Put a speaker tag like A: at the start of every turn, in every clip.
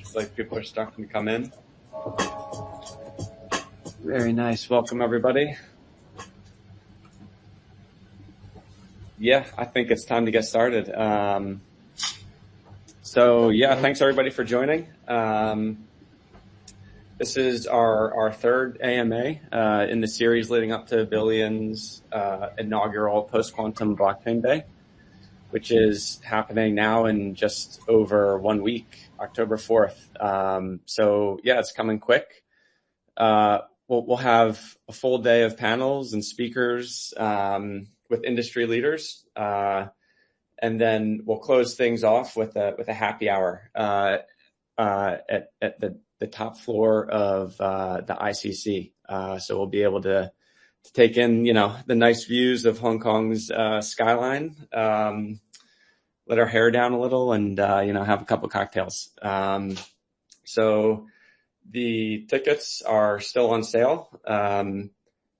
A: Looks like people are starting to come in. Very nice. Welcome, everybody. Yeah, I think it's time to get started. Thanks everybody for joining. This is our third AMA in the series leading up to Abelian's inaugural post-quantum blockchain day, which is happening now in just over 1 week, October 4th. It's coming quick. We'll have a full day of panels and speakers with industry leaders, and then we'll close things off with a happy hour at the top floor of the ICC. So we'll be able to take in, the nice views of Hong Kong's skyline, let our hair down a little, and have a couple cocktails. So the tickets are still on sale.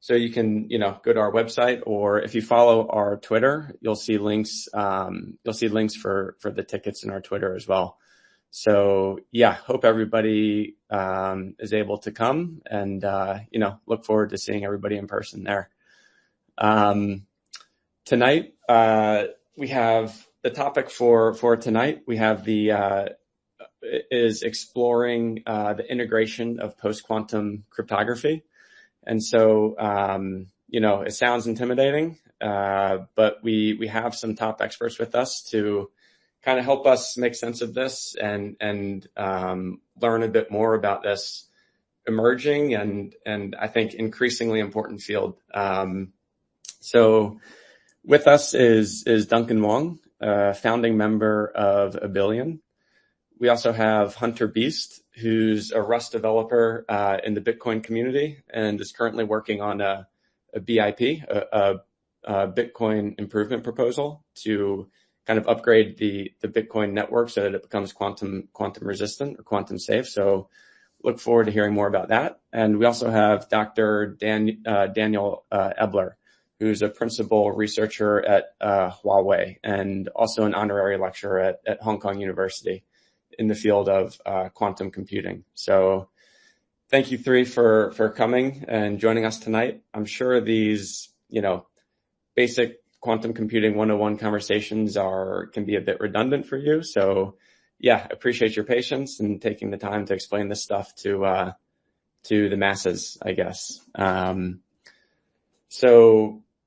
A: So you can, go to our website, or if you follow our Twitter, you'll see links for the tickets in our Twitter as well. So hope everybody is able to come, and look forward to seeing everybody in person there. Tonight we have the topic for tonight. We have is exploring the integration of post-quantum cryptography. And so it sounds intimidating, but we have some top experts with us to kind of help us make sense of this and learn a bit more about this emerging and I think increasingly important field. So with us is Duncan Wong, founding member of Abelian. We also have Hunter Beast, who's a Rust developer in the Bitcoin community and is currently working on a BIP, a Bitcoin improvement proposal to kind of upgrade the Bitcoin network so that it becomes quantum resistant or quantum safe. So look forward to hearing more about that. And we also have Dr. Daniel Ebler, who's a principal researcher at Huawei and also an honorary lecturer at Hong Kong University in the field of quantum computing. So thank you three for coming and joining us tonight. I'm sure these, basic quantum computing 101 conversations can be a bit redundant for you. So appreciate your patience and taking the time to explain this stuff to the masses, I guess.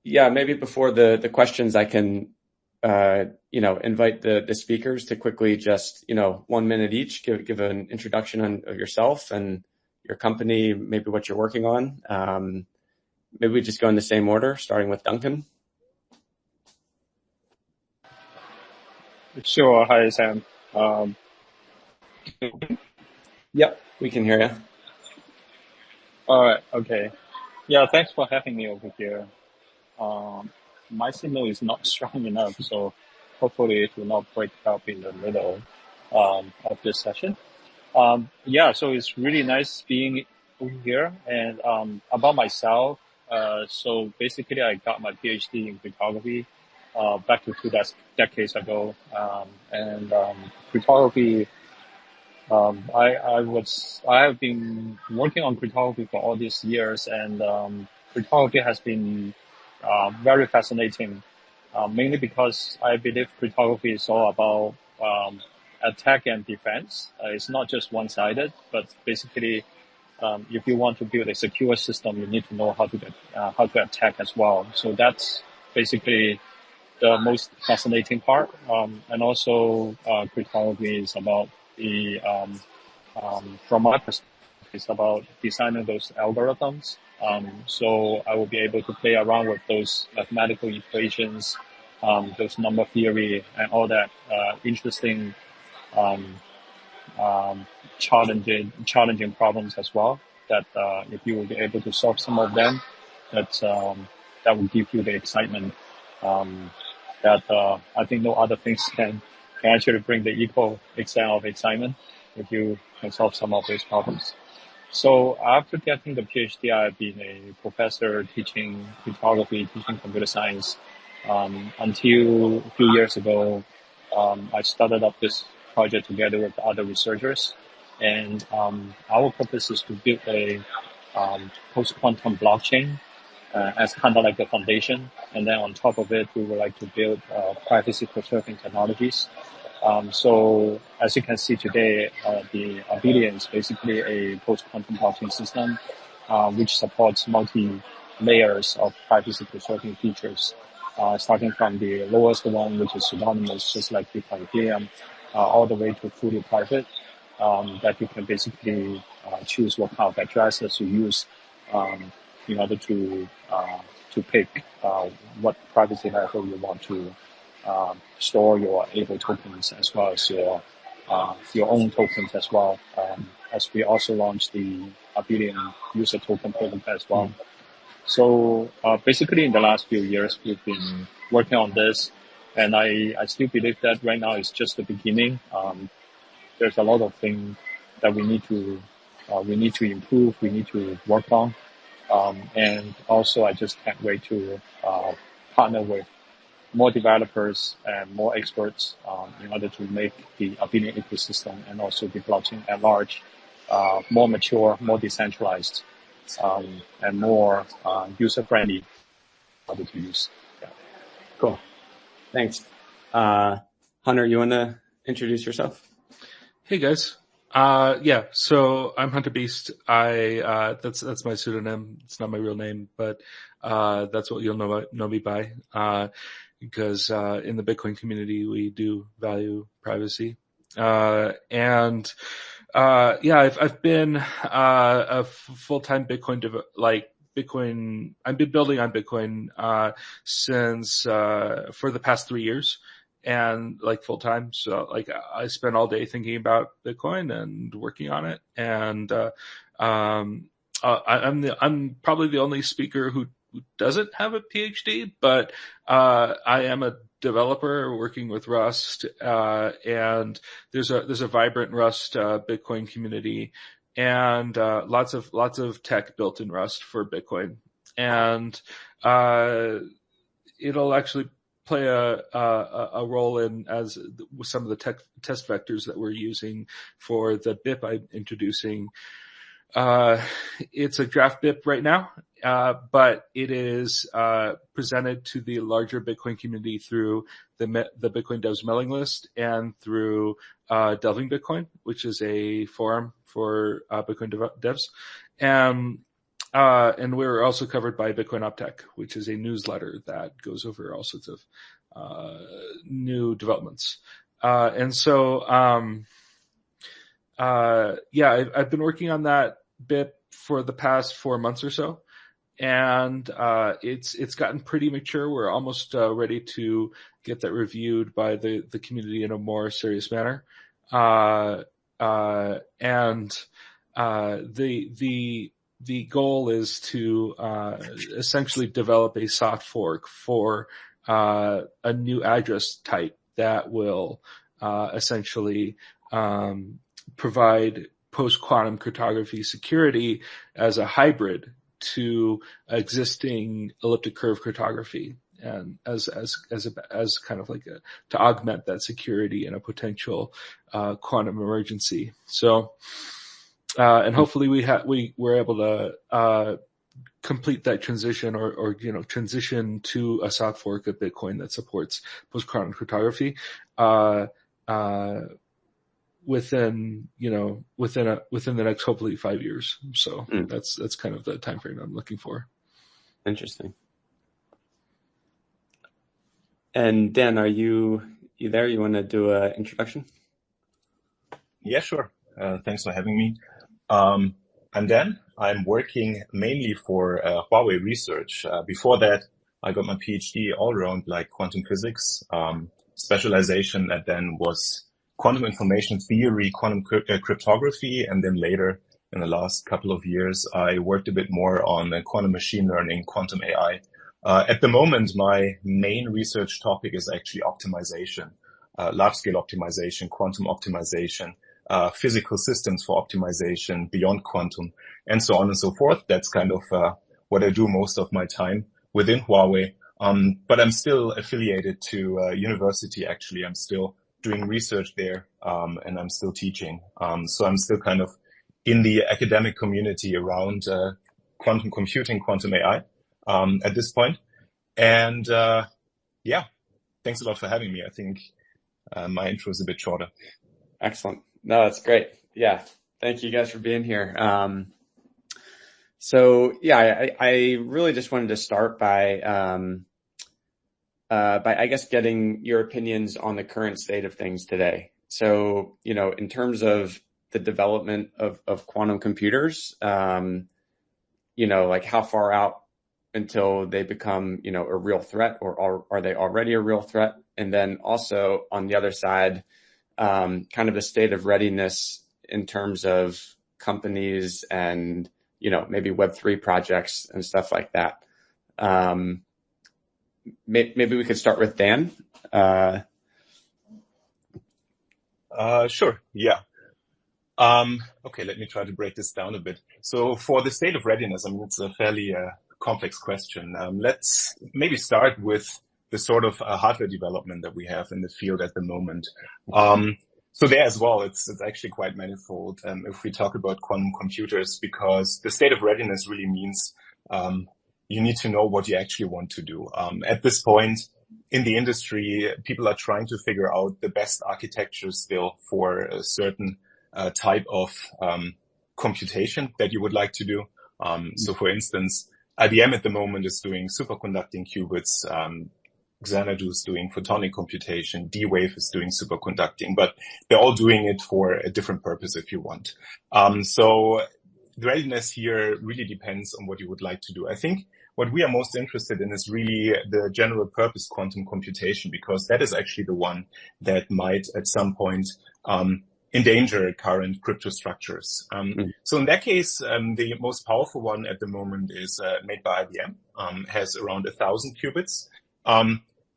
A: Maybe before the questions, I can invite the speakers to quickly just, 1 minute each, give an introduction of yourself and your company, maybe what you're working on. Maybe we just go in the same order, starting with Duncan.
B: Sure. Hi, Sam.
A: Yep, we can hear you.
B: All right. Okay. Yeah, thanks for having me over here. My signal is not strong enough, so hopefully it will not break up in the middle of this session. So it's really nice being over here. And about myself, so basically I got my PhD in cryptography back to 2 decades ago. Cryptography, I have been working on cryptography for all these years, and cryptography has been very fascinating, mainly because I believe cryptography is all about attack and defense. It's not just one-sided, but basically, if you want to build a secure system, you need to know how to attack as well. So that's basically the most fascinating part. And also, cryptography is about from my perspective, it's about designing those algorithms. So I will be able to play around with those mathematical equations, those number theory, and all that interesting, challenging problems as well. That if you will be able to solve some of them, that will give you the excitement that I think no other things can actually bring the equal extent of excitement if you can solve some of those problems. So after getting the PhD, I've been a professor teaching cryptography, teaching computer science, until a few years ago, I started up this project together with other researchers. And our purpose is to build a post-quantum blockchain as kind of like a foundation. And then on top of it, we would like to build privacy preserving technologies. So as you can see today, the Abelian is basically a post-quantum blockchain system, which supports multi-layers of privacy preserving features, starting from the lowest one, which is pseudonymous, just like Bitcoin Ethereum, all the way to fully private, that you can basically choose what kind of addresses you use in order to pick what privacy level you want to store your Able tokens as well as your own tokens as well. As we also launched the Abelian user token protocol as well. So basically, in the last few years, we've been working on this, and I still believe that right now it's just the beginning. There's a lot of things that we need to improve, we need to work on, and also I just can't wait to partner with more developers and more experts in order to make the Abelian ecosystem and also the blockchain at large more mature, more decentralized, and more user-friendly in order to use. Yeah.
A: Cool. Thanks. Hunter, you want to introduce yourself?
C: Hey guys. So I'm Hunter Beast. That's my pseudonym. It's not my real name, but that's what you'll know me by. Because in the Bitcoin community we do value privacy. I've been a full-time Bitcoin. I've been building on Bitcoin since for the past 3 years. And full time. So I spend all day thinking about Bitcoin and working on it. And, I'm probably the only speaker who doesn't have a PhD, but, I am a developer working with Rust. And there's a vibrant Rust, Bitcoin community and, lots of tech built in Rust for Bitcoin. And, it'll actually play a role in as some of the test vectors that we're using for the BIP I'm introducing. It's a draft BIP right now, but it is presented to the larger Bitcoin community through the Bitcoin Devs mailing list and through Delving Bitcoin, which is a forum for Bitcoin devs. And we're also covered by Bitcoin Uptech, which is a newsletter that goes over all sorts of new developments. I've been working on that BIP for the past 4 months or so, and it's gotten pretty mature. We're almost ready to get that reviewed by the community in a more serious manner. The goal is to essentially develop a soft fork for a new address type that will essentially provide post-quantum cryptography security as a hybrid to existing elliptic curve cryptography, and as kind of to augment that security in a potential quantum emergency. So. And hopefully we were able to complete that transition or transition to a soft fork of Bitcoin that supports post-quantum cryptography within the next hopefully 5 years. So that's kind of the time frame I'm looking for.
A: Interesting. And Dan, are you there? You want to do an introduction?
D: Yeah, sure. Thanks for having me. I'm Dan. I'm working mainly for Huawei Research. Before that, I got my PhD all around quantum physics. Specialization that then was quantum information theory, quantum cryptography, and then later in the last couple of years, I worked a bit more on quantum machine learning, quantum AI. At the moment, my main research topic is actually optimization, large-scale optimization, quantum optimization. Physical systems for optimization beyond quantum, and so on and so forth. That's kind of what I do most of my time within Huawei. But I'm still affiliated to university, actually. I'm still doing research there, and I'm still teaching. So I'm still kind of in the academic community around quantum computing, quantum AI at this point. And yeah, thanks a lot for having me. I think my intro is a bit shorter.
A: Excellent. No, that's great. Yeah. Thank you guys for being here. So yeah, I really just wanted to start by I guess getting your opinions on the current state of things today. So, in terms of the development of quantum computers, like how far out until they become, a real threat, or are they already a real threat? And then also on the other side, kind of the state of readiness in terms of companies and, maybe Web3 projects and stuff like that. Maybe we could start with Dan.
D: Sure. Yeah. Okay, let me try to break this down a bit. So for the state of readiness, I mean, it's a fairly complex question. Let's maybe start with the sort of hardware development that we have in the field at the moment. So there as well, it's actually quite manifold if we talk about quantum computers, because the state of readiness really means you need to know what you actually want to do. At this point in the industry, people are trying to figure out the best architecture still for a certain type of computation that you would like to do. So for instance, IBM at the moment is doing superconducting qubits. Xanadu is doing photonic computation. D-Wave is doing superconducting, but they're all doing it for a different purpose if you want. So the readiness here really depends on what you would like to do. I think what we are most interested in is really the general purpose quantum computation, because that is actually the one that might at some point endanger current crypto structures. So in that case, the most powerful one at the moment is made by IBM, has around 1,000 qubits.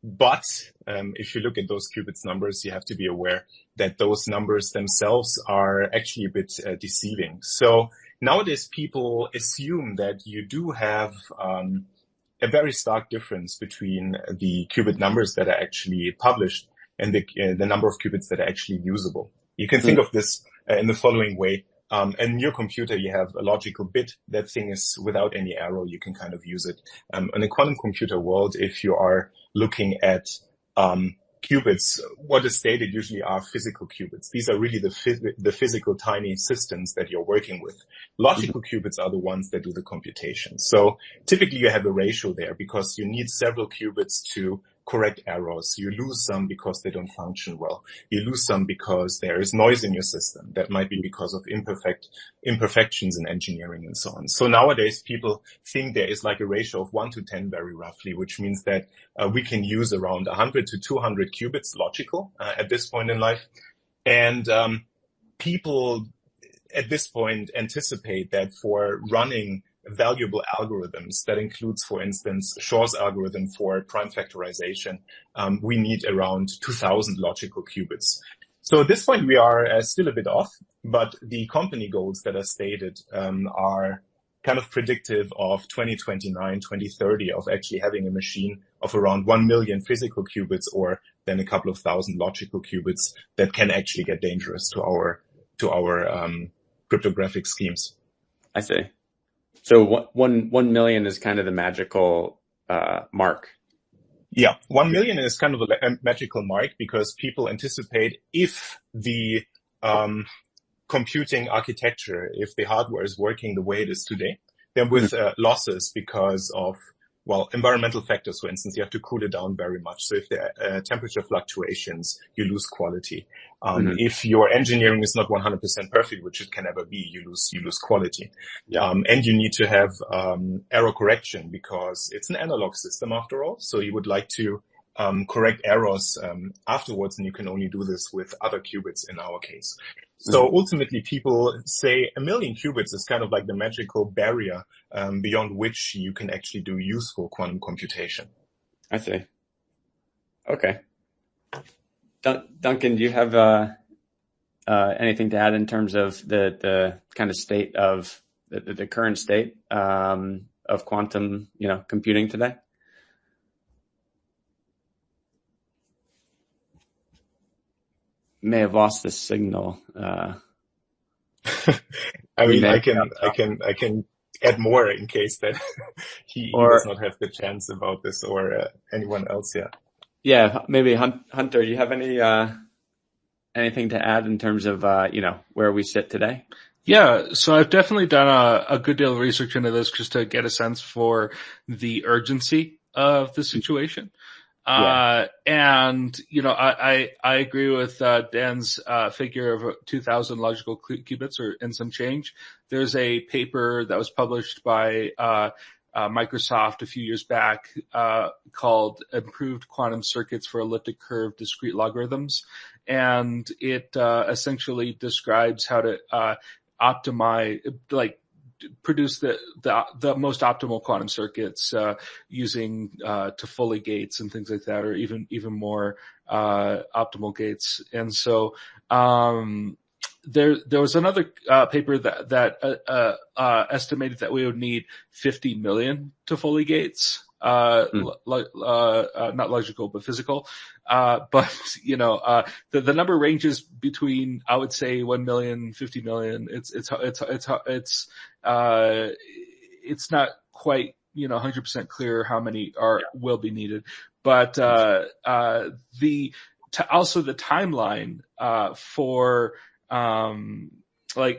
D: But if you look at those qubits numbers, you have to be aware that those numbers themselves are actually a bit deceiving. So nowadays, people assume that you do have a very stark difference between the qubit numbers that are actually published and the number of qubits that are actually usable. You can think of this in the following way. In your computer, you have a logical bit. That thing is without any error. You can kind of use it. In a quantum computer world, if you are looking at qubits, what is stated usually are physical qubits. These are really the physical tiny systems that you're working with. Logical qubits are the ones that do the computation. So typically you have a ratio there because you need several qubits to correct errors. You lose some because they don't function well. You lose some because there is noise in your system. That might be because of imperfections in engineering and so on. So nowadays people think there is like a ratio of 1 to 10 very roughly, which means that we can use around 100 to 200 qubits logical at this point in life. And people at this point anticipate that for running valuable algorithms, that includes, for instance, Shor's algorithm for prime factorization, we need around 2,000 logical qubits. So at this point, we are still a bit off, but the company goals that are stated are kind of predictive of 2029, 2030 of actually having a machine of around 1 million physical qubits, or then a couple of thousand logical qubits that can actually get dangerous to our cryptographic schemes.
A: I see. So 1 million is kind of the magical mark.
D: Yeah, 1 million is kind of a magical mark because people anticipate if the computing architecture, if the hardware is working the way it is today, then with losses because of, well, environmental factors, for instance, you have to cool it down very much. So if there are temperature fluctuations, you lose quality. If your engineering is not 100% perfect, which it can never be, you lose quality. Yeah. And you need to have error correction because it's an analog system after all. So you would like to correct errors afterwards, and you can only do this with other qubits in our case. So ultimately, people say 1 million qubits is kind of like the magical barrier beyond which you can actually do useful quantum computation.
A: I see. Okay. Duncan, do you have anything to add in terms of the kind of state of the current state of quantum, computing today? may have lost the signal.
D: I mean, I can add more in case that he does not have the chance about this, or anyone else. Yeah.
A: Yeah, maybe Hunter, you have anything to add in terms of where we sit today?
C: Yeah, so I've definitely done a good deal of research into this just to get a sense for the urgency of the situation. And, I agree with Dan's figure of 2,000 logical qubits or in some change. There's a paper that was published by Microsoft a few years back called Improved Quantum Circuits for Elliptic Curve Discrete Logarithms. And it essentially describes how to optimize, produce the most optimal quantum circuits using Toffoli gates and things like that, or even more optimal gates. And so there was another paper that estimated that we would need 50 million Toffoli gates. Not logical, but physical. But, the number ranges between, I would say, 1 million, 50 million. It's not quite, 100% clear how many will be needed. But, also the timeline, for, and I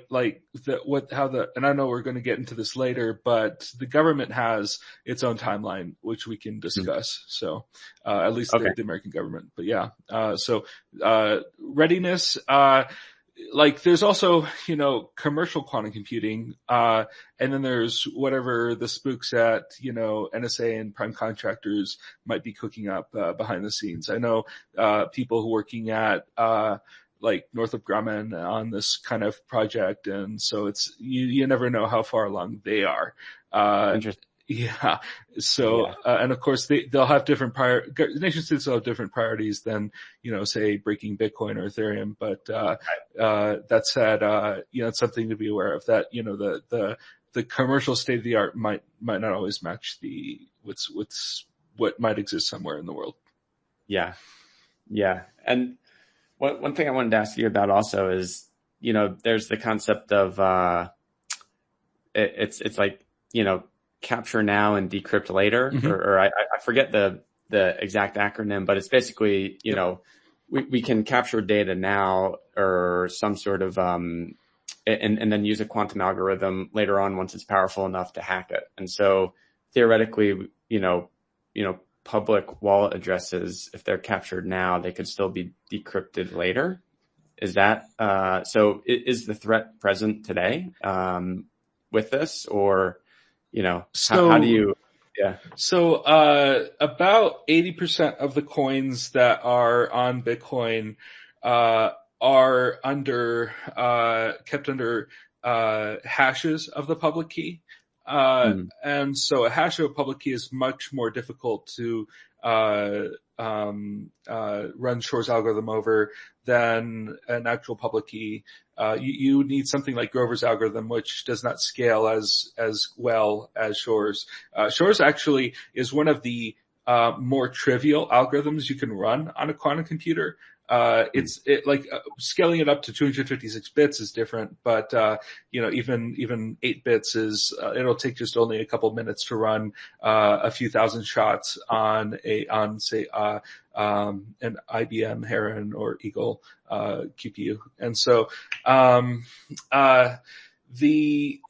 C: know we're going to get into this later, but the government has its own timeline, which we can discuss. So, at least the American government, but yeah. Readiness, there's also, commercial quantum computing, and then there's whatever the spooks at, NSA and prime contractors might be cooking up, behind the scenes. I know, people who are working at, Northrop Grumman on this kind of project. And so it's, you never know how far along they are.
A: Interesting.
C: Yeah. So, and of course they'll have different nation states will have different priorities than, say breaking Bitcoin or Ethereum. But, that said, it's something to be aware of that, the commercial state of the art might not always match what might exist somewhere in the world.
A: Yeah. Yeah. And one thing I wanted to ask you about also is, there's the concept of, it's like, capture now and decrypt later,
C: mm-hmm.
A: or I forget the exact acronym, but it's basically, we can capture data now or some sort of, and then use a quantum algorithm later on once it's powerful enough to hack it. And so theoretically, public wallet addresses, if they're captured now, they could still be decrypted later. Is that, so is the threat present today, with this, or, how do you,
C: So, about 80% of the coins that are on Bitcoin, are kept under, hashes of the public key. And so a hash of a public key is much more difficult to, run Shor's algorithm over than an actual public key. You need something like Grover's algorithm, which does not scale as well as Shor's. Shor's actually is one of the, more trivial algorithms you can run on a quantum computer. Scaling it up to 256 bits is different, but, even 8 bits is, it'll take just only a couple minutes to run, a few thousand shots on say, an IBM Heron or Eagle, QPU. And so, the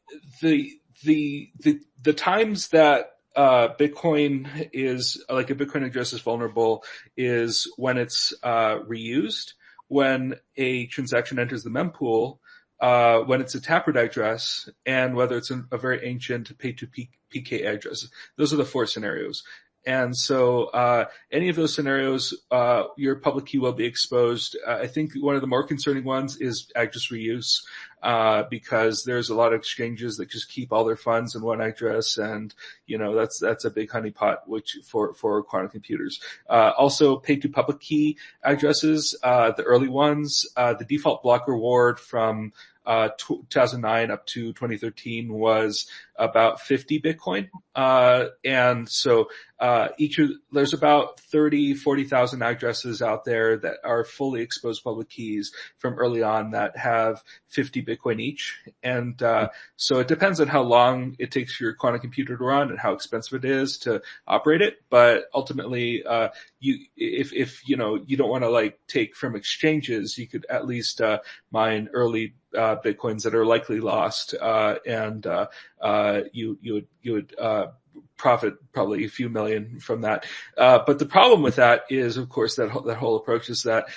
C: times that, Bitcoin is a Bitcoin address is vulnerable is when it's reused, when a transaction enters the mempool, when it's a taproot address, and whether it's a very ancient pay-to-PK address. Those are the 4 scenarios. And so, any of those scenarios, your public key will be exposed. I think one of the more concerning ones is address reuse, because there's a lot of exchanges that just keep all their funds in one address. And, that's a big honeypot, for quantum computers. Also pay to public key addresses, the early ones, the default block reward from, 2009 up to 2013 was about 50 Bitcoin. And so there's about 40,000 addresses out there that are fully exposed public keys from early on that have 50 Bitcoin each. And so it depends on how long it takes for your quantum computer to run and how expensive it is to operate it. But ultimately, if you don't want to like take from exchanges, you could at least mine early Bitcoins that are likely lost, and you would profit probably a few million from that. But the problem with that is, of course, that whole approach is that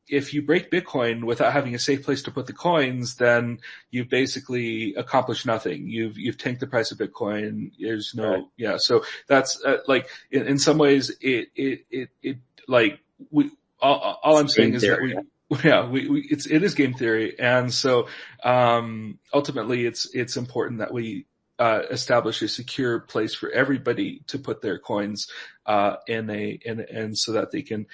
C: if you break Bitcoin without having a safe place to put the coins, then you've basically accomplished nothing. You've tanked the price of Bitcoin. There's no, right. Yeah. So that's like in some ways it like all I'm saying is that it is game theory. And so, ultimately it's important that we establish a secure place for everybody to put their coins, and so that they can,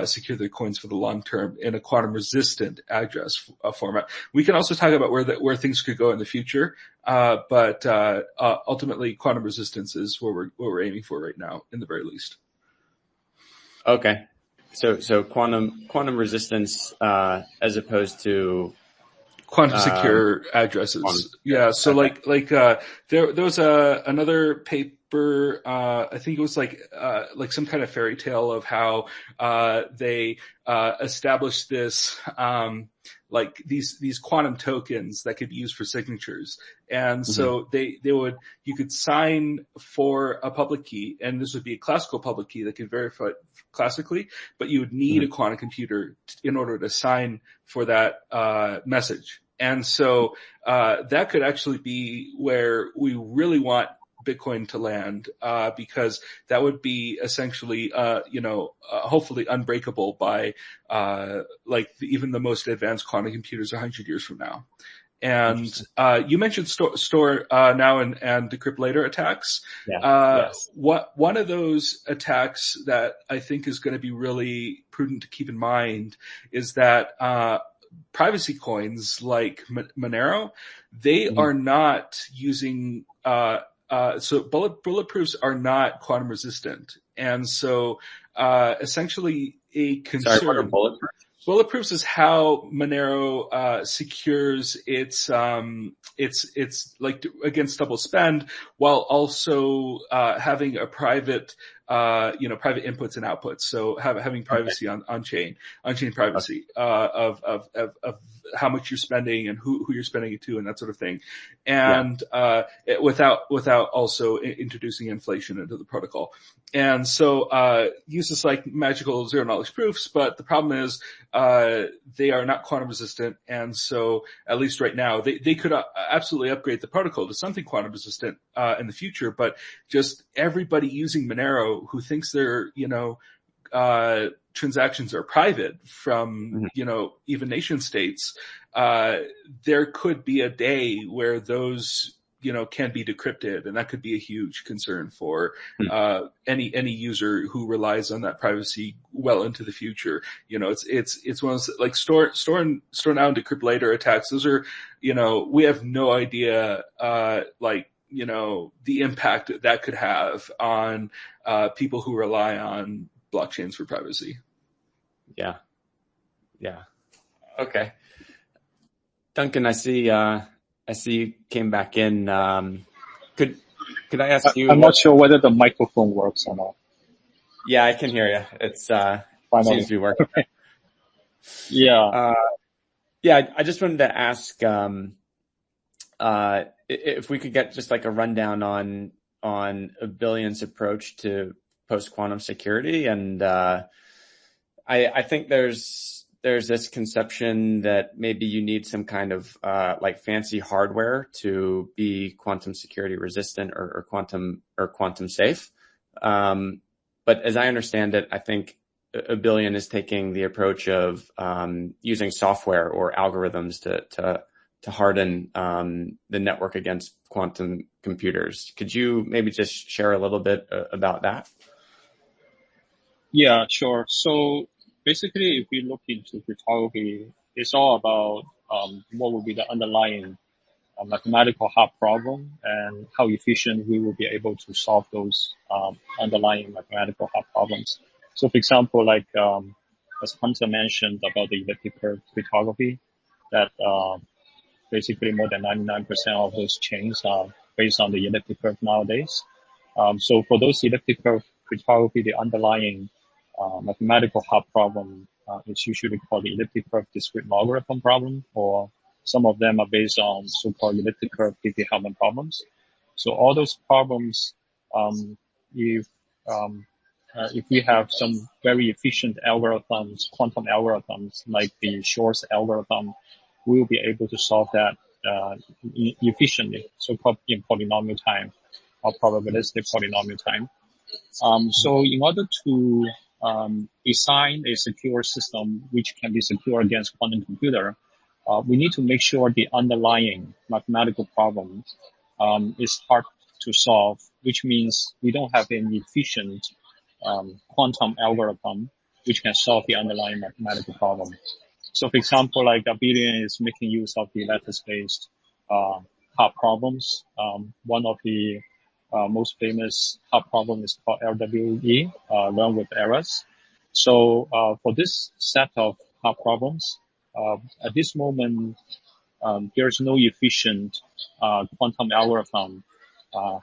C: secure their coins for the long term in a quantum resistant address format. We can also talk about where things could go in the future. But ultimately quantum resistance is what we're aiming for right now, in the very least.
A: Okay. So quantum resistance, as opposed to
C: quantum secure addresses. Yeah. So okay. There was another paper, I think it was like some kind of fairy tale of how, they, established this, these quantum tokens that could be used for signatures. And so you could sign for a public key, and this would be a classical public key that could verify classically, but you would need a quantum computer in order to sign for that, message. And so, that could actually be where we really want Bitcoin to land, because that would be essentially, hopefully unbreakable by, even the most advanced quantum computers 100 years from now. And, you mentioned store now and decrypt later attacks. Yeah. Yes. One of those attacks that I think is going to be really prudent to keep in mind is that, privacy coins like Monero, they are not using, so bulletproofs are not quantum resistant. And so, essentially a concern.
A: Sorry, what are bulletproofs?
C: Bulletproofs is how Monero, secures its like against double spend, while also, having a private, private inputs and outputs. So having privacy on chain privacy, of how much you're spending and who you're spending it to and that sort of thing. And, without also introducing inflation into the protocol. And so, uses like magical zero knowledge proofs, but the problem is, they are not quantum resistant. And so at least right now, they could absolutely upgrade the protocol to something quantum resistant, in the future, but just everybody using Monero who thinks their, transactions are private from, even nation states, there could be a day where those, can be decrypted, and that could be a huge concern for any user who relies on that privacy well into the future. It's one of those, like store now and decrypt later attacks. Those are, we have no idea, the impact that could have on people who rely on blockchains for privacy. Yeah. Okay. Duncan, I see you came back in. Could I ask you?
B: I'm not sure whether the microphone works or not.
A: Yeah, I can hear you. It's seems to be working.
B: Yeah.
A: I just wanted to ask if we could get just like a rundown on Abelian's approach to post-quantum security. And I think there's this conception that maybe you need some kind of like fancy hardware to be quantum security resistant or quantum safe. But as I understand it, I think Abelian is taking the approach of using software or algorithms to harden the network against quantum computers. Could you maybe just share a little bit about that?
B: Yeah, sure. So basically, if we look into cryptography, it's all about what will be the underlying mathematical hard problem and how efficient we will be able to solve those underlying mathematical hard problems. So, for example, like as Hunter mentioned about the elliptic curve cryptography, that basically more than 99% of those chains are based on the elliptic curve nowadays. So for those elliptic curve cryptography, the underlying mathematical hard problem is usually called the elliptic curve discrete logarithm problem, or some of them are based on so-called elliptic curve Diffie-Hellman problems. So all those problems, if we have some very efficient algorithms, quantum algorithms like the Shor's algorithm, we will be able to solve that efficiently, so-called in polynomial time or probabilistic polynomial time. So in order to design a secure system which can be secure against quantum computer, we need to make sure the underlying mathematical problem is hard to solve, which means we don't have an efficient quantum algorithm which can solve the underlying mathematical problem. So for example, like Abelian is making use of the lattice-based hard problems. One of the most famous hard problem is called LWE, learn with errors. So for this set of hard problems, at this moment, there is no efficient quantum algorithm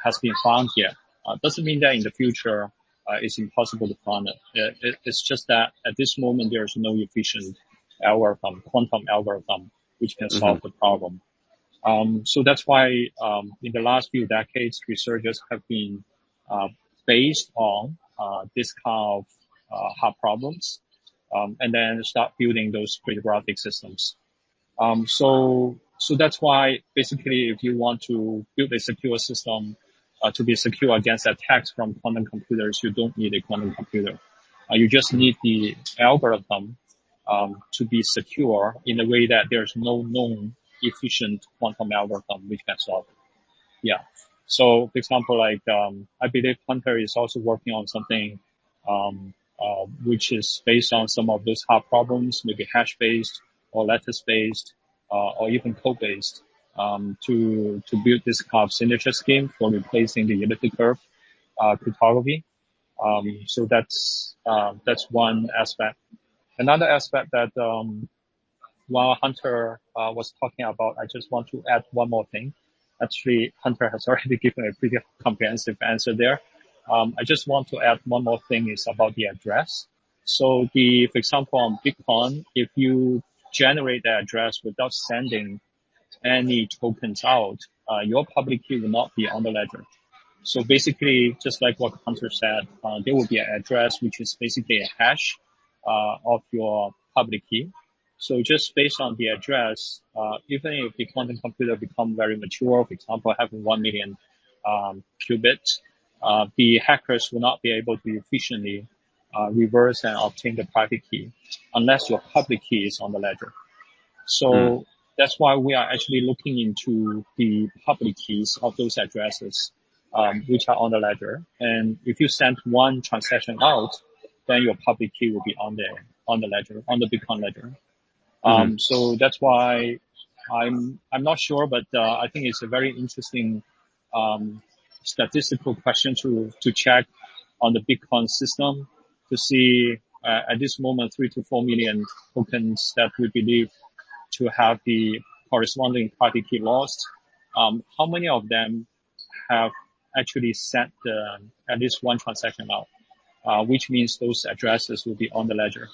B: has been found yet. Doesn't mean that in the future it's impossible to find it. It's just that at this moment there is no efficient algorithm, quantum algorithm, which can solve the problem. So that's why in the last few decades, researchers have been based on this kind of hard problems, and then start building those cryptographic systems. So that's why basically if you want to build a secure system to be secure against attacks from quantum computers, you don't need a quantum computer. You just need the algorithm to be secure in a way that there's no known efficient quantum algorithm which can solve it. Yeah. So, for example, like I believe Hunter is also working on something which is based on some of those hard problems, maybe hash-based or lattice-based or even code-based, to build this kind of signature scheme for replacing the elliptic curve cryptography. So that's one aspect. Another aspect that while Hunter was talking about, I just want to add one more thing. Actually, Hunter has already given a pretty comprehensive answer there. I just want to add one more thing is about the address. So for example, on Bitcoin, if you generate the address without sending any tokens out, your public key will not be on the ledger. So basically, just like what Hunter said, there will be an address which is basically a hash of your public key. So just based on the address, even if the quantum computer become very mature, for example, having 1 million qubits, the hackers will not be able to efficiently reverse and obtain the private key unless your public key is on the ledger. So that's why we are actually looking into the public keys of those addresses, which are on the ledger. And if you send one transaction out, then your public key will be on the ledger, on the Bitcoin ledger. So that's why I'm not sure, but I think it's a very interesting statistical question to check on the Bitcoin system to see at this moment 3 to 4 million tokens that we believe to have the corresponding private key lost. How many of them have actually sent at least one transaction out, which means those addresses will be on the ledger.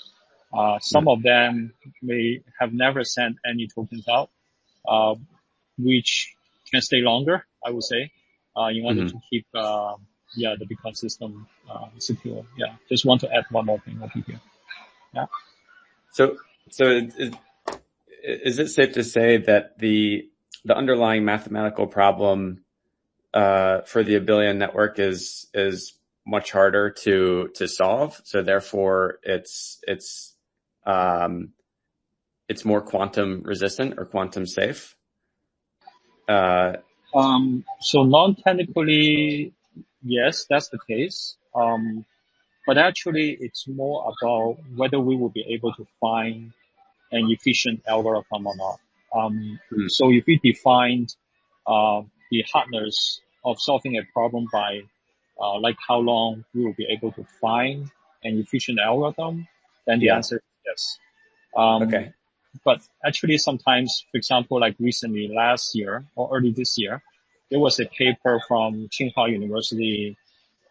B: Some of them may have never sent any tokens out, which can stay longer, I would say, in order to keep the Bitcoin system secure. Yeah, just want to add one more thing over here. Yeah.
A: So is it safe to say that the underlying mathematical problem for the Abelian network is much harder to solve, so therefore it's more quantum resistant or quantum safe?
B: So non-technically, yes, that's the case. But actually it's more about whether we will be able to find an efficient algorithm or not. So if we defined the hardness of solving a problem by like how long we will be able to find an efficient algorithm, then the answer is yes.
A: Okay.
B: But actually sometimes, for example, like recently last year or early this year, there was a paper from Tsinghua University,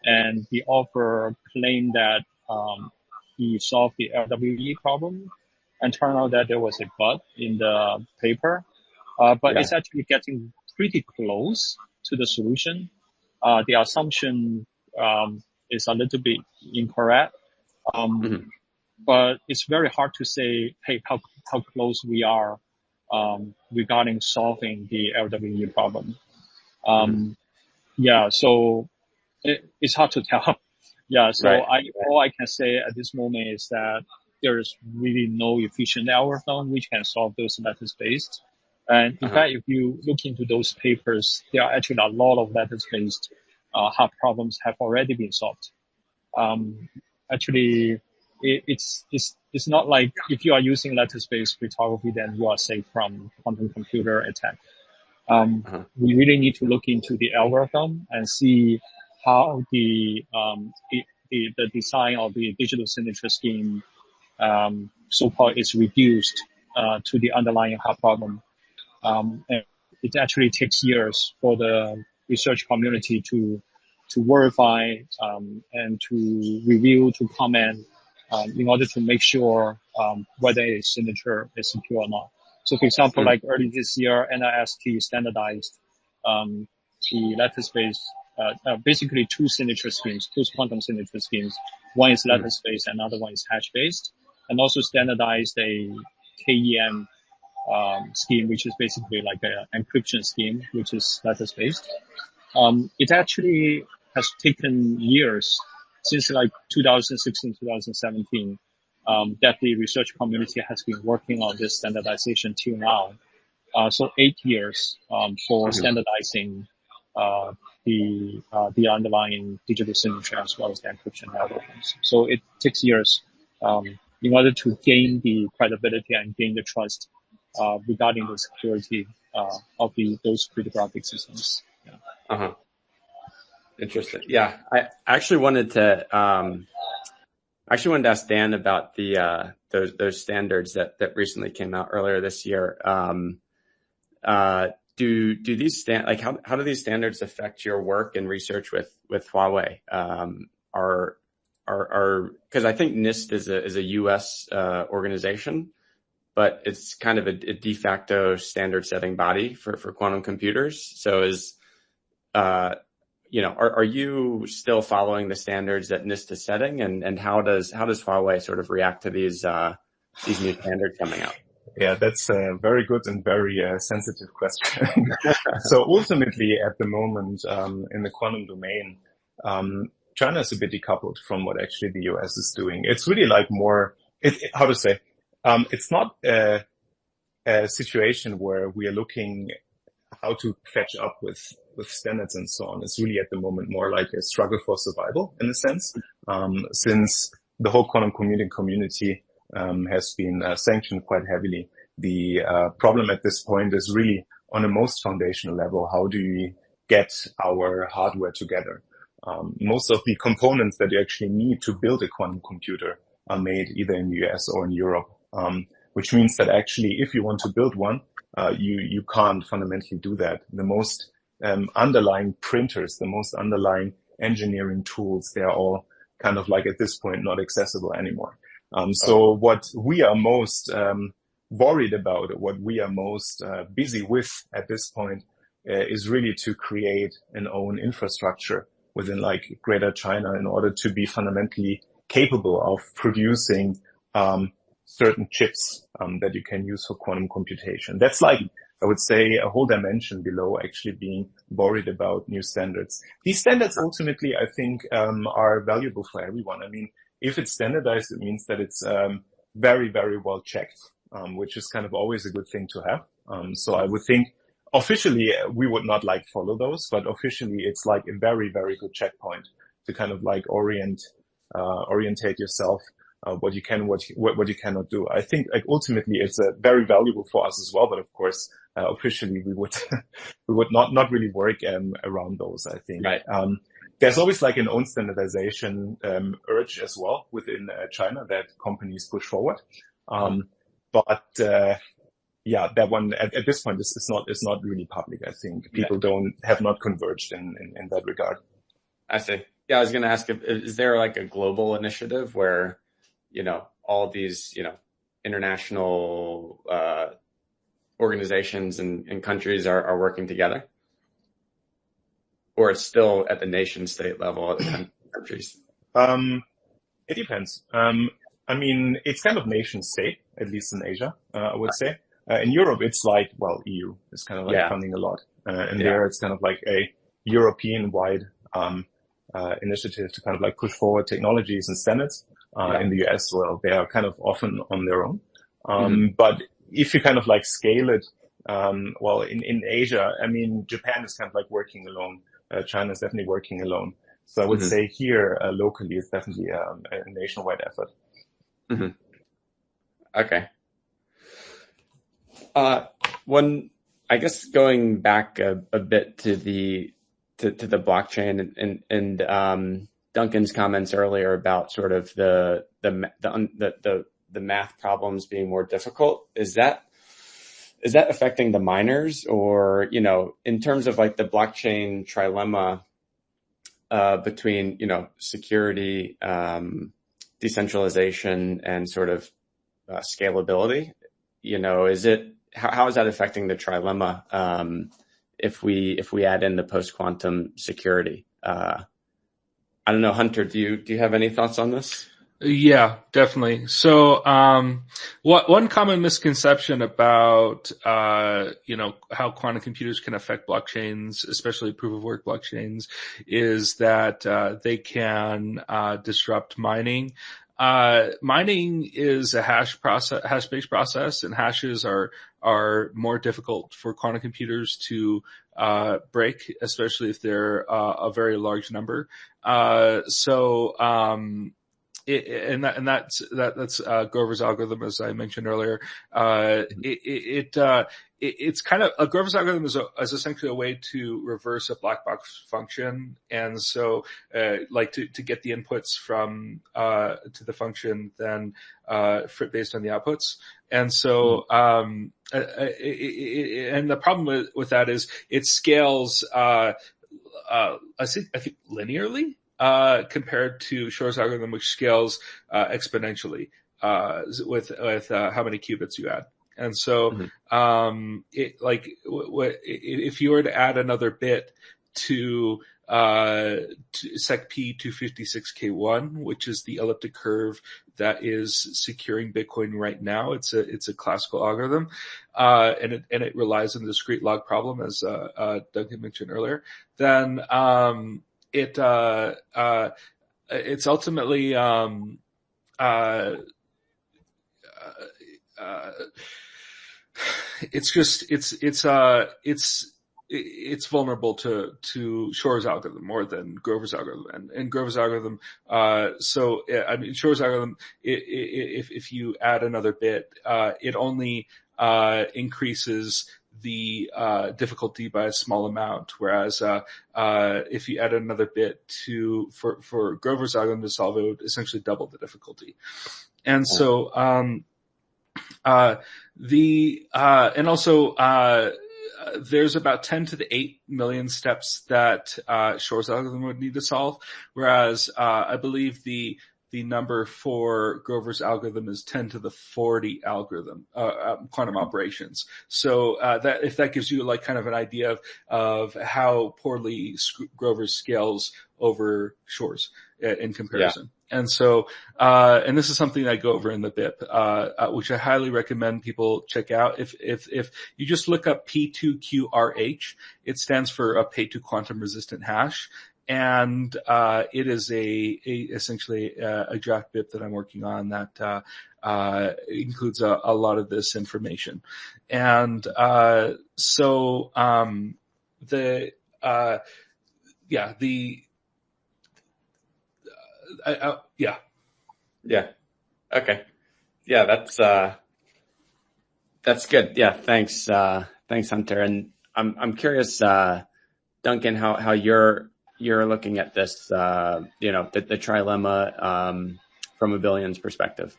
B: and the author claimed that he solved the LWE problem, and turned out that there was a bug in the paper. But it's actually getting pretty close to the solution. The assumption is a little bit incorrect. But it's very hard to say, hey, how close we are regarding solving the LWE problem. Yeah, so it's hard to tell. Yeah, so all I can say at this moment is that there is really no efficient algorithm which can solve those lattice-based. And in fact, if you look into those papers, there are actually a lot of lattice-based hard problems have already been solved. Actually, it's not like if you are using lattice-based cryptography, then you are safe from quantum computer attack. We really need to look into the algorithm and see how the design of the digital signature scheme, so-called, is reduced to the underlying hard problem. And it actually takes years for the research community to verify and to review, to comment, in order to make sure whether a signature is secure or not. So, for example, like early this year, NIST standardized the lattice-based, basically two signature schemes, two quantum signature schemes. One is lattice-based, another one is hash-based, and also standardized a KEM scheme, which is basically like an encryption scheme, which is lattice-based. It actually has taken years, since like 2016, 2017, that the research community has been working on this standardization till now. So 8 years for standardizing the underlying digital signature as well as the encryption algorithms. So it takes years in order to gain the credibility and gain the trust regarding the security of those cryptographic systems. Yeah.
A: Interesting. Yeah, I actually wanted to ask Dan about the those standards that recently came out earlier this year. Do these how do these standards affect your work and research with Huawei? Because I think NIST is a U.S. organization, but it's kind of a de facto standard setting body for quantum computers. So are you still following the standards that NIST is setting, and how does Huawei sort of react to these new standards coming out?
D: Yeah, that's a very good and very sensitive question. So ultimately, at the moment, in the quantum domain, China is a bit decoupled from what actually the US is doing. It's really like more, it's not a situation where we are looking how to fetch up with standards and so on. It's really at the moment more like a struggle for survival in a sense, since the whole quantum computing community has been sanctioned quite heavily. The problem at this point is really on a most foundational level. How do we get our hardware together? Most of the components that you actually need to build a quantum computer are made either in the US or in Europe, which means that actually if you want to build one, you can't fundamentally do that. The most underlying printers, the most underlying engineering tools, they are all kind of like at this point not accessible anymore. So what we are most worried about, what we are most busy with at this point, is really to create an own infrastructure within like Greater China in order to be fundamentally capable of producing certain chips that you can use for quantum computation. That's like, I would say, a whole dimension below actually being worried about new standards. These standards ultimately, I think, are valuable for everyone. I mean, if it's standardized, it means that it's very, very well checked, which is kind of always a good thing to have. So I would think officially we would not like follow those, but officially it's like a very, very good checkpoint to kind of like orientate yourself what you can, what you cannot do. I think like ultimately it's very valuable for us as well, but of course, officially we would, we would not really work, around those, I think.
A: Right.
D: There's always like an own standardization, urge as well within China that companies push forward. But yeah, that one at this point is not really public. I think people have not converged in that regard.
A: I see. Yeah, I was going to ask, is there like a global initiative where, all these, international organizations and countries are working together? Or it's still at the nation state level at the countries?
D: It depends. I mean, it's kind of nation state, at least in Asia, I would say. In Europe, it's like, well, EU is kind of like funding a lot. And there it's kind of like a European-wide initiative to kind of like push forward technologies and standards. In the US, well, they are kind of often on their own. But if you kind of like scale it, well, in Asia, I mean, Japan is kind of like working alone. China is definitely working alone. So I would say here, locally, it's definitely a nationwide effort.
A: Okay. I guess going back a bit to the blockchain and Duncan's comments earlier about sort of the math problems being more difficult, is that affecting the miners, or, in terms of like the blockchain trilemma, between, security, decentralization, and sort of scalability, how is that affecting the trilemma, if we add in the post-quantum security? I don't know, Hunter, do you have any thoughts on this?
C: Yeah, definitely. So, one common misconception about, how quantum computers can affect blockchains, especially proof of work blockchains, is that, they can, disrupt mining. Mining is a hash-based process, and hashes are more difficult for quantum computers to, break, especially if they're, a very large number. That's Grover's algorithm, as I mentioned earlier. It's kind of Grover's algorithm is essentially a way to reverse a black box function, and so like to get the inputs from to the function, then based on the outputs. And so and the problem with that is it scales I think linearly. Compared to Shor's algorithm, which scales exponentially with how many qubits you add. And so, if you were to add another bit to SecP 256K1, which is the elliptic curve that is securing Bitcoin right now, it's a classical algorithm, and it relies on the discrete log problem, as Duncan mentioned earlier. Then it's ultimately it's vulnerable to Shor's algorithm more than Grover's algorithm, and Grover's algorithm. So I mean, Shor's algorithm, if you add another bit, it only increases the difficulty by a small amount, whereas if you add another bit for Grover's algorithm to solve, it would essentially double the difficulty. And so there's about 10 to the 8 million steps that Shor's algorithm would need to solve, whereas I believe the number for Grover's algorithm is 10 to the 40 quantum operations. So if that gives you like kind of an idea of how poorly Grover scales over Shor's in comparison. Yeah. And so, and this is something I go over in the BIP, which I highly recommend people check out. If you just look up P2QRH, it stands for a pay to quantum resistant hash. And it is essentially a draft BIP that I'm working on that includes a lot of this information. And
A: Yeah. Okay. Yeah, that's good. Yeah, thanks, Hunter. And I'm curious, Duncan, how you're looking at this, the trilemma from Abelian's perspective.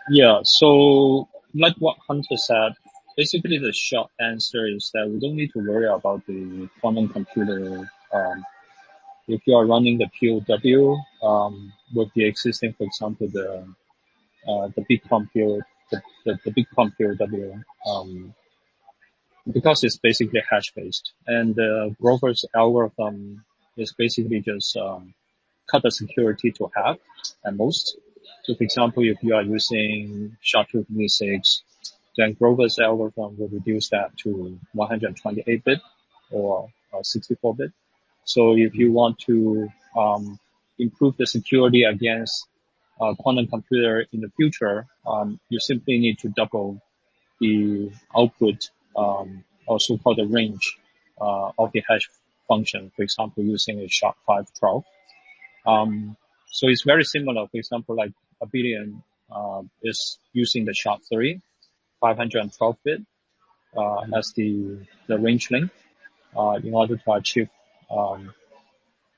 B: Yeah, so like what Hunter said, basically the short answer is that we don't need to worry about the quantum computer. If you are running the POW with the existing, for example, the big compute, the big compute POW, because it's basically hash based, and Grover's algorithm is basically just cut the security to half at most. So for example, if you are using SHA-256, then Grover's algorithm will reduce that to 128-bit or 64-bit. So if you want to improve the security against quantum computer in the future, you simply need to double the output, or so-called the range of the hash function, for example, using a SHA-512. So it's very similar. For example, like Abelian is using the SHA-3, 512-bit as the range length in order to achieve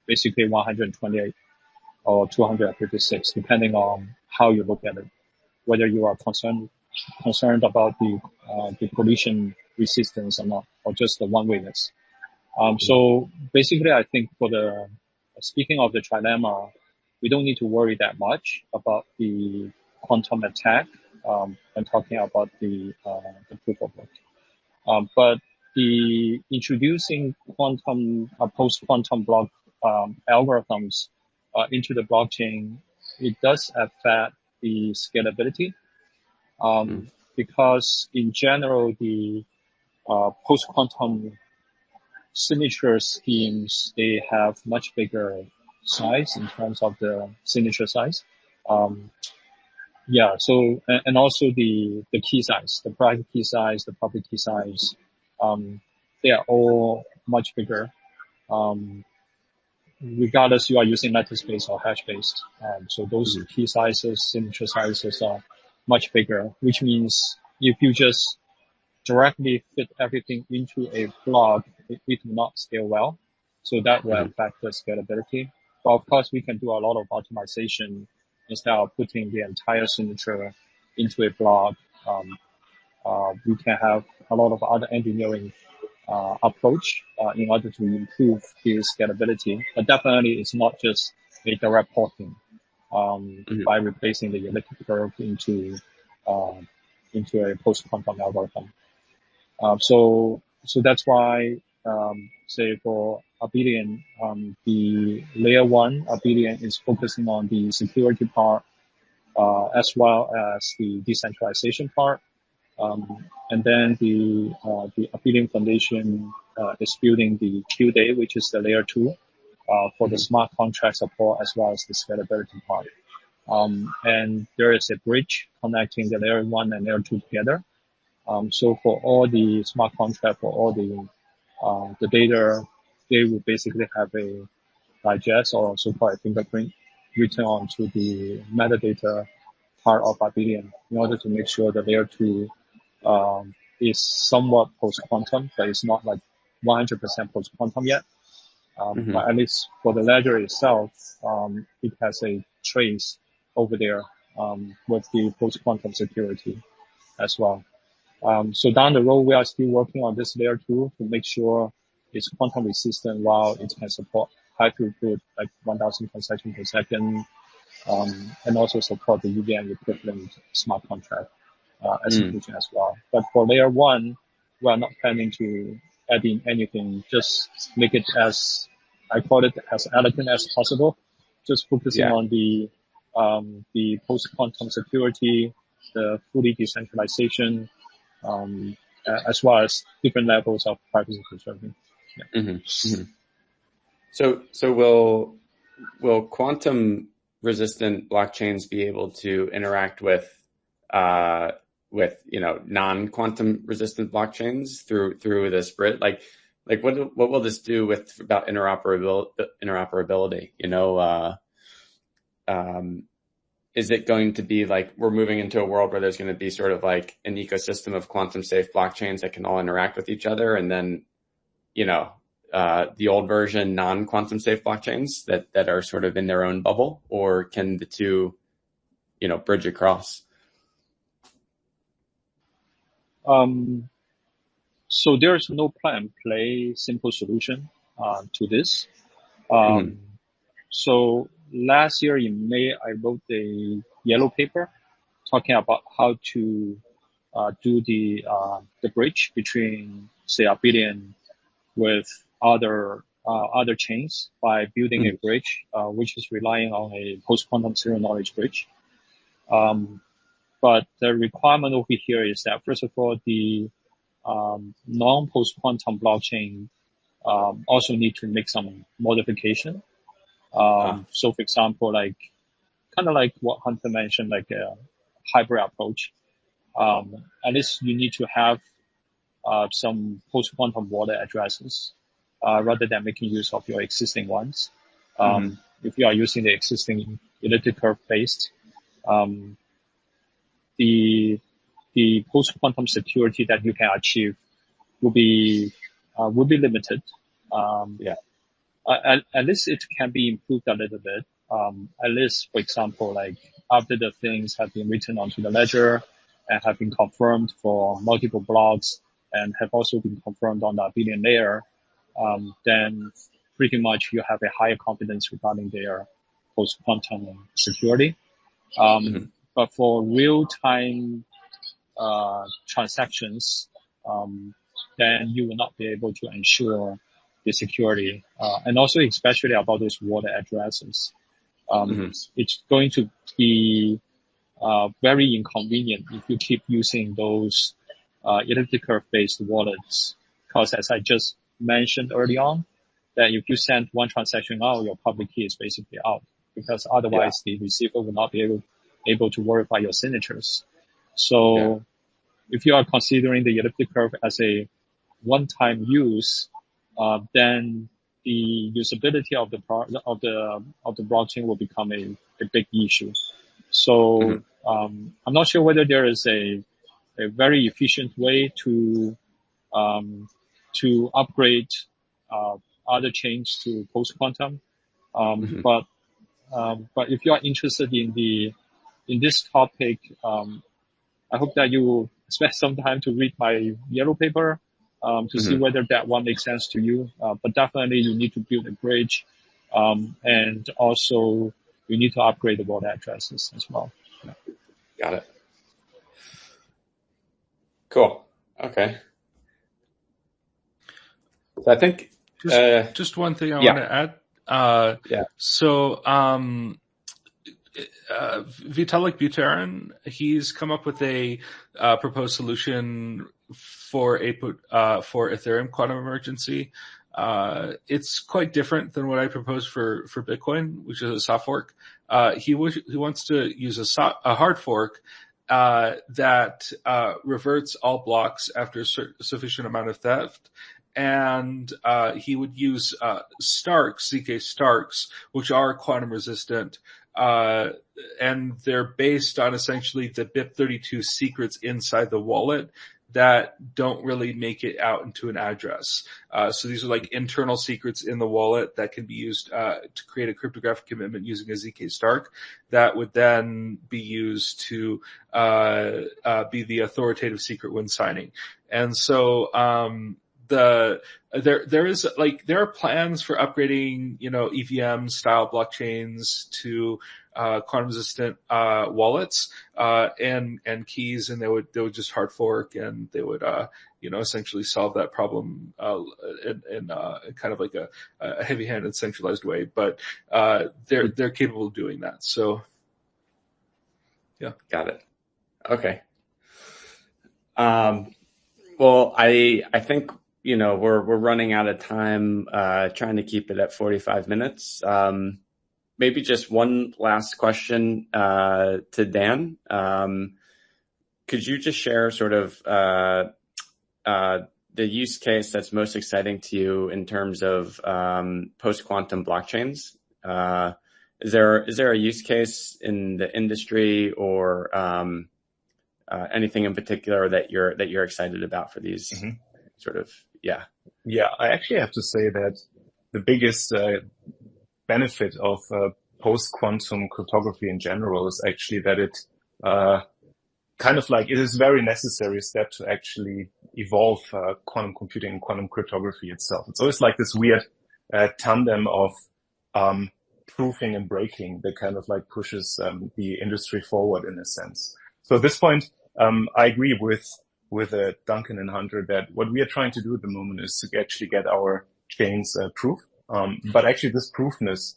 B: basically 128 or 256, depending on how you look at it. Whether you are concerned about the collision resistance or not, or just the one-wayness. So basically, I think speaking of the trilemma, we don't need to worry that much about the quantum attack when talking about the proof of work. But the introducing post-quantum block algorithms into the blockchain, it does affect the scalability. Because in general, the post-quantum signature schemes, they have much bigger size in terms of the signature size. So, and also the key size, the private key size, the public key size, they are all much bigger. Regardless you are using lattice-based or hash-based. So those key sizes, signature sizes are much bigger, which means if you just directly fit everything into a block, it will not scale well. So that will affect the scalability. But of course, we can do a lot of optimization instead of putting the entire signature into a block. We can have a lot of other engineering approach in order to improve the scalability. But definitely, it's not just a direct porting by replacing the elliptic curve into a post-quantum algorithm. So that's why, say for Abelian, the layer 1 Abelian is focusing on the security part, as well as the decentralization part. And then the Abelian Foundation is building the QDAY, which is the layer 2, for the smart contract support as well as the scalability part. And there is a bridge connecting the layer 1 and layer 2 together. So for all the smart contract, for all the data, they will basically have a digest or so-called a fingerprint written onto the metadata part of Abelian in order to make sure the layer 2 is somewhat post-quantum, but it's not like 100% post-quantum yet. But at least for the ledger itself, it has a trace over there with the post-quantum security as well. So down the road, we are still working on this layer 2 to make sure it's quantum resistant while it can support high throughput, like 1,000 transactions per second, and also support the UVM equivalent smart contract execution as well. But for layer 1, we are not planning to add in anything, just make it as, I call it, as elegant as possible, just focusing on the post-quantum security, the fully decentralization, as well as different levels of privacy preserving.
A: So will quantum resistant blockchains be able to interact with non-quantum resistant blockchains through this bridge? Like what will this do about interoperability? is it going to be like we're moving into a world where there's going to be sort of like an ecosystem of quantum safe blockchains that can all interact with each other, and then, the old version non-quantum safe blockchains that are sort of in their own bubble, or can the two, bridge across?
B: So there's no plug-and-play simple solution to this. So last year in May, I wrote a yellow paper talking about how to do the bridge between, say, Abelian with other chains by building a bridge which is relying on a post-quantum serial knowledge bridge. But the requirement over here is that, first of all, the non-post-quantum blockchain also need to make some modification. So, for example, kind of like what Hunter mentioned, like a hybrid approach. At least you need to have some post-quantum wallet addresses rather than making use of your existing ones. If you are using the existing elliptic curve based, the post-quantum security that you can achieve will be limited. At least it can be improved a little bit. At least, for example, like after the things have been written onto the ledger and have been confirmed for multiple blocks and have also been confirmed on the Abelian layer, then pretty much you have a higher confidence regarding their post-quantum security. But for real-time transactions, then you will not be able to ensure the security, and also especially about those wallet addresses. It's going to be very inconvenient if you keep using those elliptic curve based wallets, because as I just mentioned early on, that if you send one transaction out, your public key is basically out, because otherwise the receiver will not be able to verify your signatures. So if you are considering the elliptic curve as a one-time use, then the usability of the blockchain will become a big issue. So I'm not sure whether there is a very efficient way to upgrade other chains to post-quantum. But if you are interested in this topic, I hope that you will spend some time to read my yellow paper to see whether that one makes sense to you. But definitely you need to build a bridge, and also you need to upgrade the wallet addresses as well.
A: Got it. Cool. Okay. So I think
C: just one thing I want to add. So Vitalik Buterin, he's come up with a proposed solution for Ethereum quantum emergency. It's quite different than what I proposed for Bitcoin, which is a soft fork. He wants to use a hard fork that reverts all blocks after a sufficient amount of theft. And he would use zkStarks, which are quantum resistant. And they're based on essentially the BIP32 secrets inside the wallet that don't really make it out into an address. So these are like internal secrets in the wallet that can be used to create a cryptographic commitment using a zkStark that would then be used to be the authoritative secret when signing. And so there are plans for upgrading, EVM style blockchains to quantum resistant wallets and keys, and they would just hard fork, and they would essentially solve that problem in kind of like a heavy-handed centralized way. But they're capable of doing that. So yeah,
A: got it. Okay. Well, I think we're running out of time, trying to keep it at 45 minutes. Maybe just one last question to Dan. Could you just share sort of the use case that's most exciting to you in terms of post-quantum blockchains? is there a use case in the industry or anything in particular that you're excited about for these sort of, yeah?
D: Yeah, I actually have to say that the biggest benefit of post-quantum cryptography in general is actually that it kind of like it is a very necessary step to actually evolve quantum computing and quantum cryptography itself. It's always like this weird tandem of proofing and breaking that kind of like pushes the industry forward in a sense. So at this point, I agree with Duncan and Hunter that what we are trying to do at the moment is to actually get our chains proof. But actually this proofness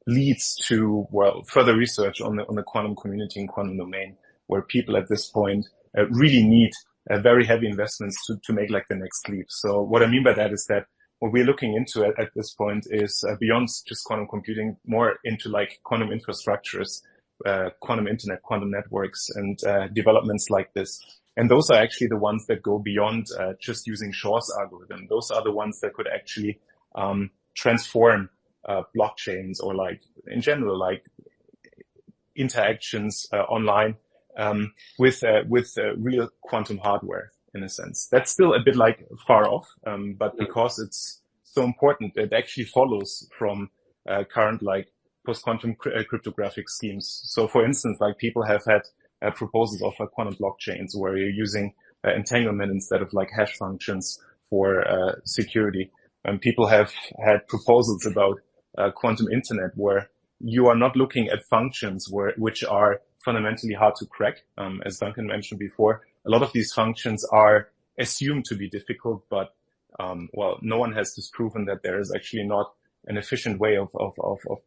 D: leads to, well, further research on the quantum community and quantum domain, where people at this point really need very heavy investments to make like the next leap. So what I mean by that is that what we're looking into at this point is beyond just quantum computing, more into like quantum infrastructures, quantum internet, quantum networks, and developments like this. And those are actually the ones that go beyond just using Shor's algorithm. Those are the ones that could actually transform blockchains, or like in general, like interactions online with real quantum hardware in a sense. That's still a bit like far off, but because it's so important, it actually follows from current like post-quantum cryptographic schemes. So for instance, like people have had proposals of quantum blockchains where you're using entanglement instead of like hash functions for security. And people have had proposals about quantum internet where you are not looking at functions which are fundamentally hard to crack. As Duncan mentioned before, a lot of these functions are assumed to be difficult, but well, no one has disproven that there is actually not an efficient way of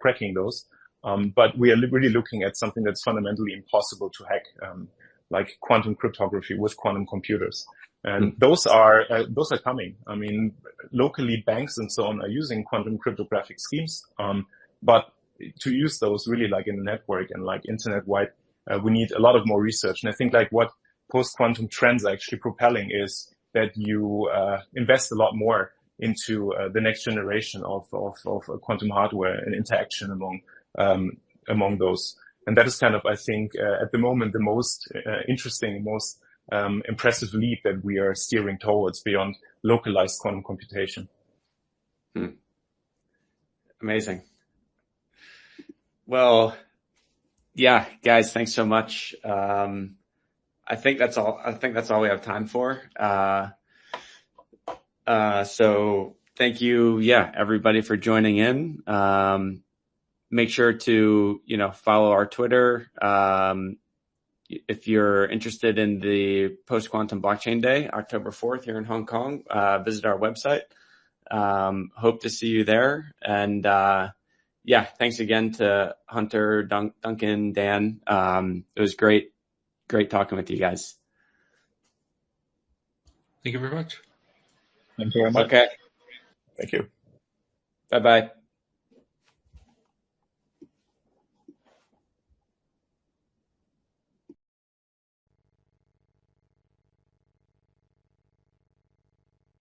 D: cracking those. But we are really looking at something that's fundamentally impossible to hack, like quantum cryptography with quantum computers. And those are coming. I mean, locally banks and so on are using quantum cryptographic schemes. But to use those really like in a network and like internet wide, we need a lot of more research. And I think like what post-quantum trends are actually propelling is that you invest a lot more into the next generation of quantum hardware and interaction among those. And that is kind of, I think, at the moment, the most interesting, most impressive leap that we are steering towards beyond localized quantum computation.
A: Amazing. Well, yeah, guys, thanks so much. I think that's all we have time for. So thank you, everybody for joining in. Make sure to, follow our Twitter. If you're interested in the Post-Quantum Blockchain Day, October 4th here in Hong Kong, visit our website. Hope to see you there. And, thanks again to Hunter, Duncan, Dan. It was great talking with you guys.
C: Thank you very much.
B: Thank you very much.
A: Okay.
D: Thank you.
A: Bye-bye.